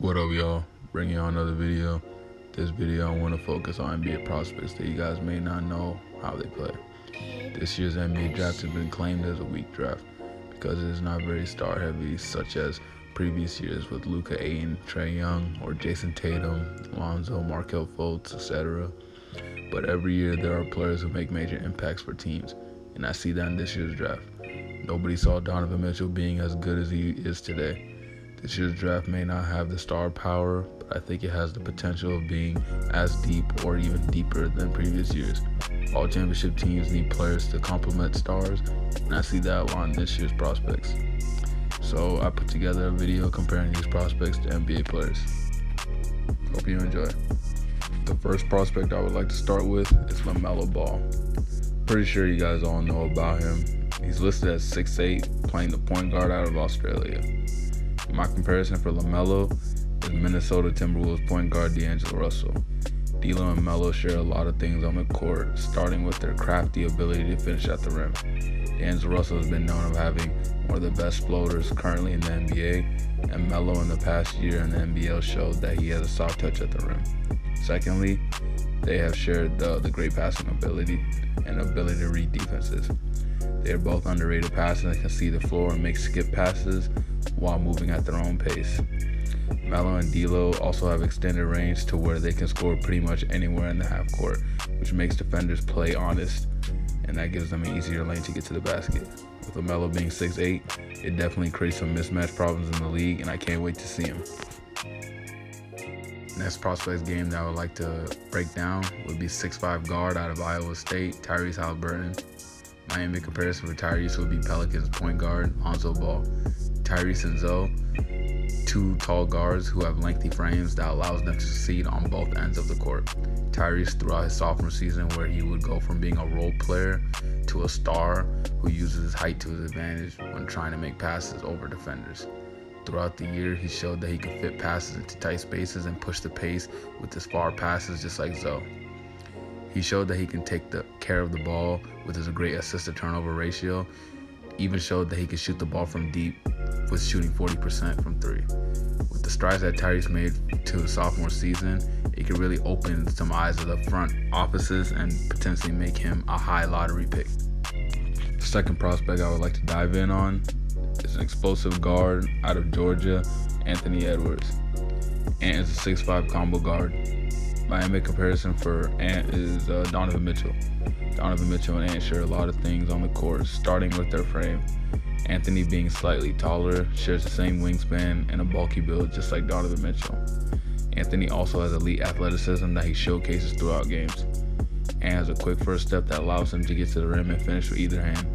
What up, y'all? Bringing y'all another video. This video, I want to focus on NBA prospects that you guys may not know how they play. This year's NBA draft has been claimed as a weak draft because it is not very star heavy, such as previous years with Luka, Ayton, Trae Young, or Jason Tatum, Lonzo, Markelle Fultz, etc. But every year there are players who make major impacts for teams, and I see that in this year's draft. Nobody saw Donovan Mitchell being as good as he is today. This year's draft may not have the star power, but I think it has the potential of being as deep or even deeper than previous years. All championship teams need players to complement stars, and I see that a lot in this year's prospects. So I put together a video comparing these prospects to NBA players. Hope you enjoy. The first prospect I would like to start with is LaMelo Ball. Pretty sure you guys all know about him. He's listed as 6'8", playing the point guard out of Australia. My comparison for LaMelo is Minnesota Timberwolves point guard D'Angelo Russell. D'Lo and Melo share a lot of things on the court, starting with their crafty ability to finish at the rim. D'Angelo Russell has been known of having one of the best floaters currently in the NBA, and Melo in the past year in the NBL showed that he has a soft touch at the rim. Secondly, they have shared the great passing ability and ability to read defenses. They are both underrated passers and can see the floor and make skip passes while moving at their own pace. Melo and D'Lo also have extended range to where they can score pretty much anywhere in the half court, which makes defenders play honest, and that gives them an easier lane to get to the basket. With LaMelo being 6'8", it definitely creates some mismatch problems in the league, and I can't wait to see him. Next prospect's game that I would like to break down would be 6'5" guard out of Iowa State, Tyrese Halliburton. My NBA comparison for Tyrese would be Pelicans point guard Lonzo Ball. Tyrese and Zoe, two tall guards who have lengthy frames that allows them to succeed on both ends of the court. Tyrese throughout his sophomore season, where he would go from being a role player to a star who uses his height to his advantage when trying to make passes over defenders. Throughout the year, he showed that he could fit passes into tight spaces and push the pace with his far passes just like Zoe. He showed that he can take care of the ball with his great assist-to-turnover ratio. Even showed that he could shoot the ball from deep with shooting 40% from three. With the strides that Tyrese made to his sophomore season, it could really open some eyes of the front offices and potentially make him a high lottery pick. The second prospect I would like to dive in on is an explosive guard out of Georgia, Anthony Edwards. Ant is a 6'5" combo guard. My NBA comparison for Ant is Donovan Mitchell. Donovan Mitchell and Ant share a lot of things on the court, starting with their frame. Anthony, being slightly taller, shares the same wingspan and a bulky build just like Donovan Mitchell. Anthony also has elite athleticism that he showcases throughout games. Ant has a quick first step that allows him to get to the rim and finish with either hand.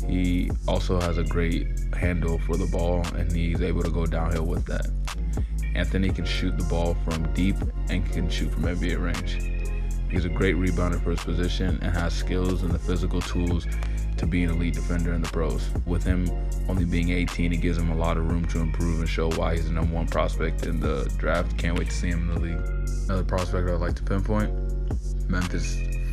He also has a great handle for the ball, and he's able to go downhill with that. Anthony can shoot the ball from deep and can shoot from NBA range. He's a great rebounder for his position and has skills and the physical tools to be an elite defender in the pros. With him only being 18, it gives him a lot of room to improve and show why he's the number one prospect in the draft. Can't wait to see him in the league. Another prospect I'd like to pinpoint,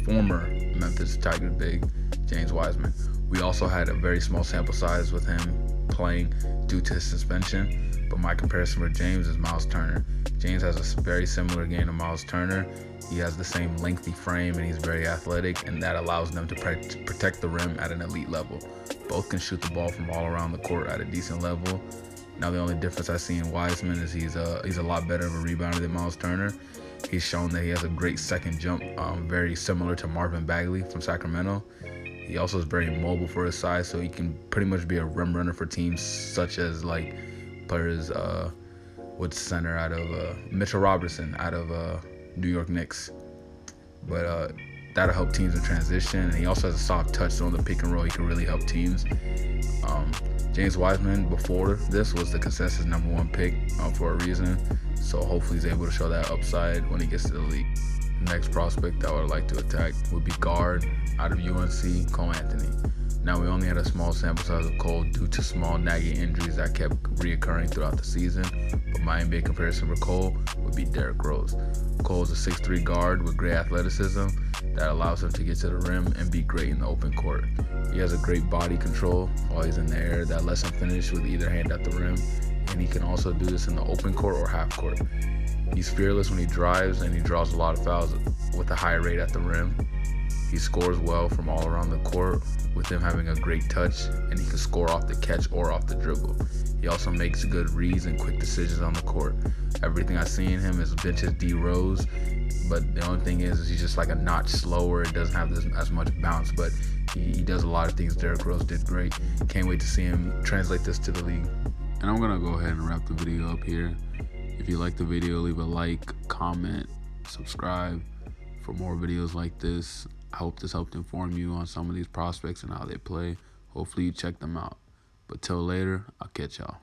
former Memphis Tigers big, James Wiseman. We also had a very small sample size with him playing due to his suspension, but my comparison for James is Miles Turner. James has a very similar game to Miles Turner. He has the same lengthy frame and he's very athletic, and that allows them to protect the rim at an elite level. Both can shoot the ball from all around the court at a decent level. Now the only difference I see in Wiseman is he's a lot better of a rebounder than Miles Turner. He's shown that he has a great second jump, very similar to Marvin Bagley from Sacramento. He also is very mobile for his size, so he can pretty much be a rim runner for teams such as like players what's center out of Mitchell Robertson out of New York Knicks. But that'll help teams in transition, and he also has a soft touch, so on the pick and roll he can really help teams. James Wiseman before this was the consensus number one pick for a reason, so hopefully he's able to show that upside when he gets to the league. The next prospect I would like to attack would be guard out of UNC, Cole Anthony. Now, we only had a small sample size of Cole due to small nagging injuries that kept reoccurring throughout the season, but my NBA comparison for Cole would be Derrick Rose. Cole is a 6'3" guard with great athleticism that allows him to get to the rim and be great in the open court. He has a great body control while he's in the air that lets him finish with either hand at the rim. and he can also do this in the open court or half court. He's fearless when he drives, and he draws a lot of fouls with a high rate at the rim. He scores well from all around the court, with him having a great touch, and he can score off the catch or off the dribble. He also makes good reads and quick decisions on the court. Everything I see in him is vintage D Rose, but the only thing is he's just like a notch slower. It doesn't have as much bounce, but he does a lot of things Derrick Rose did great. Can't wait to see him translate this to the league. And I'm gonna go ahead and wrap the video up here. If you like the video, leave a like, comment, subscribe for more videos like this. I hope this helped inform you on some of these prospects and how they play. Hopefully you check them out. But till later, I'll catch y'all.